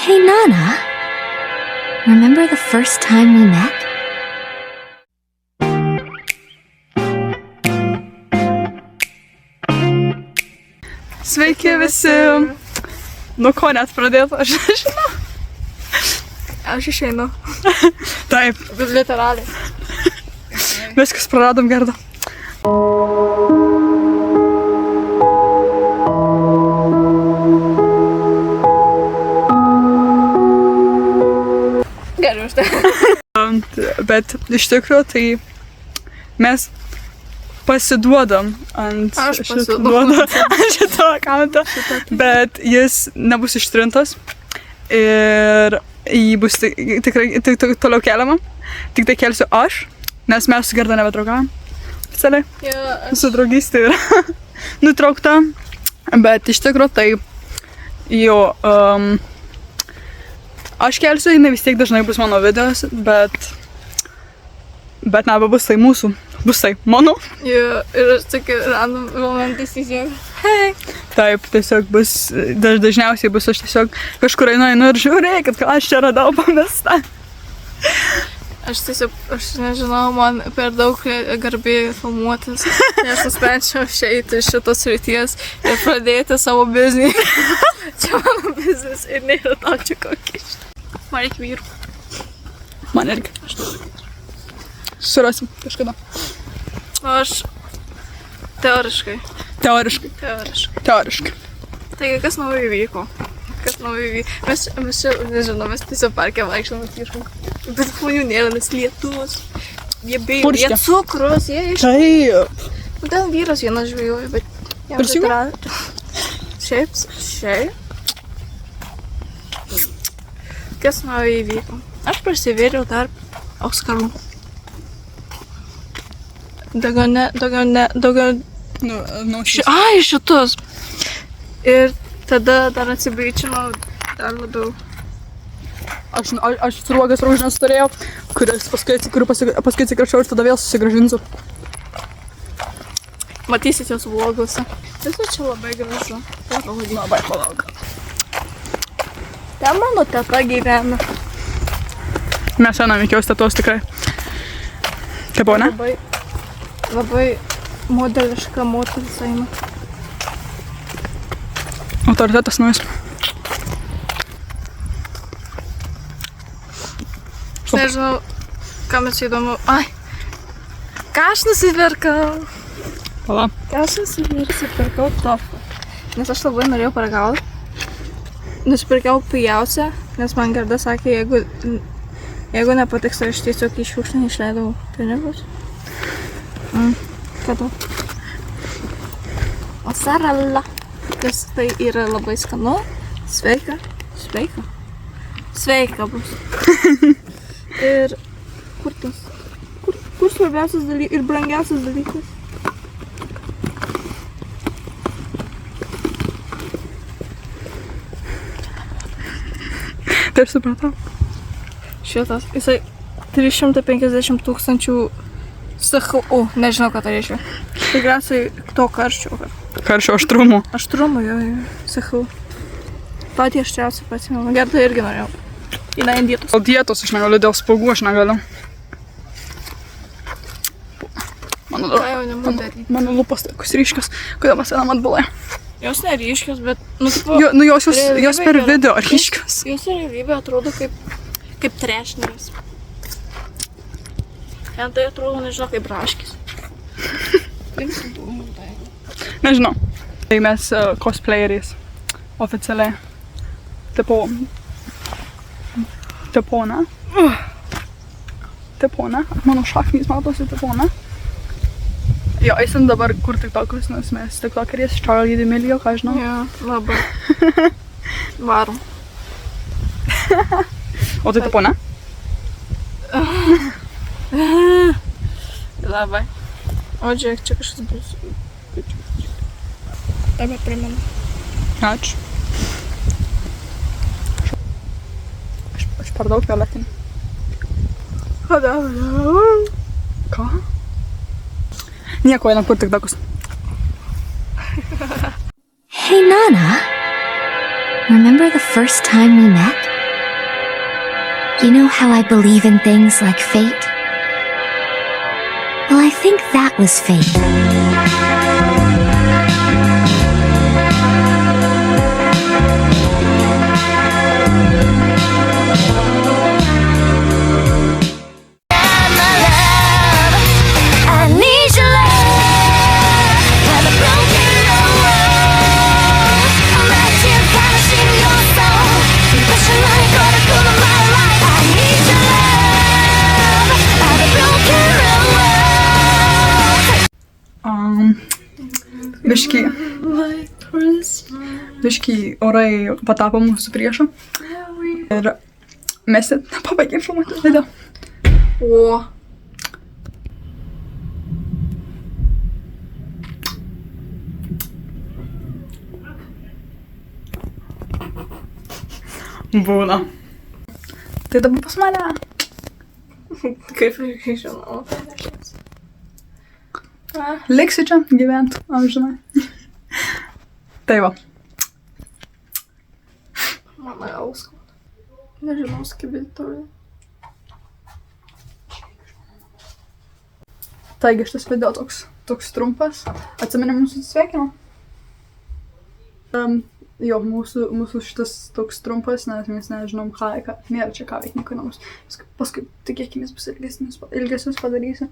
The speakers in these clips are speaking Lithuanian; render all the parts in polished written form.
Hey, Nana. Remember the first time we met? Sveiki visi. Nuo ko net pradėt, aš nežinau. Aš išeinu. Taip, Literaliai. viskas praradom Gerdą. Gerai už tai. Bet iš tikrųjų tai mes pasiduodam ant Aš šito šito akauntą, bet jis nebus ištrintas ir jį bus tikrai toliau keliama. Tik tai kelsiu aš, nes mes su Gerda nebedraugavom. Oficialiai. Su draugystė yra nutraukta, bet iš tikrųjų tai jo aš kelsiu, jinai vis tiek dažnai bus mano videos, bet nebebus tai mūsų, bus tai mano. Ir aš tokia random momentais įsijungiu. Hei. Taip, tiesiog bus, dažniausiai bus aš tiesiog kažkur einu ir žiūrėkit, ką aš čia radau pamestą. Aš tiesiog, aš nežinau, man per daug garbė filmuotis. Aš nusprendžiau išeiti iš šitos srities ir pradėti savo biznį. Čia mano biznis ir nėra tau čia kokį. Man reikia vyrų. Man irgi. Surasim kažkada. Aš teoriškai. Teoriškai. Taigi, kas naujo įvyko? Mes čia, nežinau, mes tiesiog parke vaikščiam ieškom. Bet žmonių nėra, nes lietus. Jie bijo, jie Purškia. cukrus, jie iš... Taip. Ten vyras vienas žvejoja, bet... jam Prisijungia? Šiaip. Kas naujo įvyko? Aš prasivėriau tarp Oskarų. Daugiau... Ai, šitus! Ir tada dar atsibyčinau dar labiau. Aš sruogas rūžinės turėjau, kurių paskui atsikračiau ir tada vėl susigražinsiu. Matysit jos vloguose. Visą čia labai gražu. Labai palauk. Ten mano teta gyvena. Mes einam iki jos tetos tikrai. Taip, o ne? Labai modeliška moteris eina. Autoritetas naujas. Nežinau, kam čia įdomu. Ai, ką aš nusipirkau? Pala. Ką aš nusipirkau tofą. Nes aš labai norėjau paragauti. Nusipirkau pigiausią, nes man Gerda sakė, jeigu nepatiks, aš tiesiog į šiukšlę išleidau pinigus. Ką tu? Mozzarella. Nes tai yra labai skanu. Sveika bus. Ir kur tas? Kur svarbiausias dalykas ir brangiausias dalykas? Taip supratau. Šitas. Jisai 350 000 SHU. Nežinau, ką tai reiškia. Tikriausiai to karščio. Karščio aštrumo. Aštrumo, jo. SHU. Patį aštriausią pasimenu. Gerda irgi norėjau. Jinai ant dietos. Dėl dietos aš negaliu, dėl spogų aš negaliu. Mano lūpos tokios ryškios, kodėl mes einam atbulai. Jos neryškios, bet... Jos per video ryškios. Jos realybė atrodo kaip trešneris. Ten tai atrodo, nežinau, kaip braškis. Nežinau. Tai mes cosplayeriais oficialiai. Tipo, ne? Tipo, ne? Mano šaknys matosi, tipo, ne? Jo, eisim dabar kur tiktokus, nes mes tiktokeriais Charlie D'Amelio, ką žinau. Jo, labai. Varom. O tai tipo, ne? Labai. O, žiūrėk, čia kažkas bus. Dabar primenu. Ačiū. Aš per daug violetinį. Ką? Nieko, einam kur tiktokus. Hey, Nana. Remember the first time we met? You know how I believe in things like fate? Well, I think that was fate. Biškį orai patapo mūsų priešu. Ir mes pabaigėm filmuoti video. O. Būna. Tai dabar pas mane. Kaip ir žinau. Liksi čia gyvent, amžinai. Tai va. Mama jau skauda. Nežinau, skibintojai. Taigi šitas video toks trumpas. Atsimeni mūsų atsisveikinimą? Jo, mūsų šitas toks trumpas, nes mes nežinom, nėra čia ką veikti nieko namus. Paskui tikėkimės bus ilgesnius padarysiu.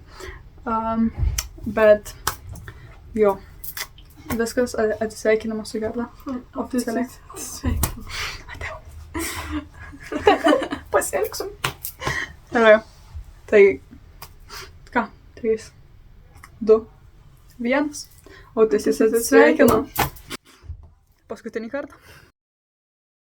Bet, jo, viskas atsisveikinimas su Gerda. Oficialiai. Sveikinu. Ateu. Pasielgsim. Gerai. Tai, ką? 3, 2, 1. O tai jis atsisveikino. Paskutinį kartą.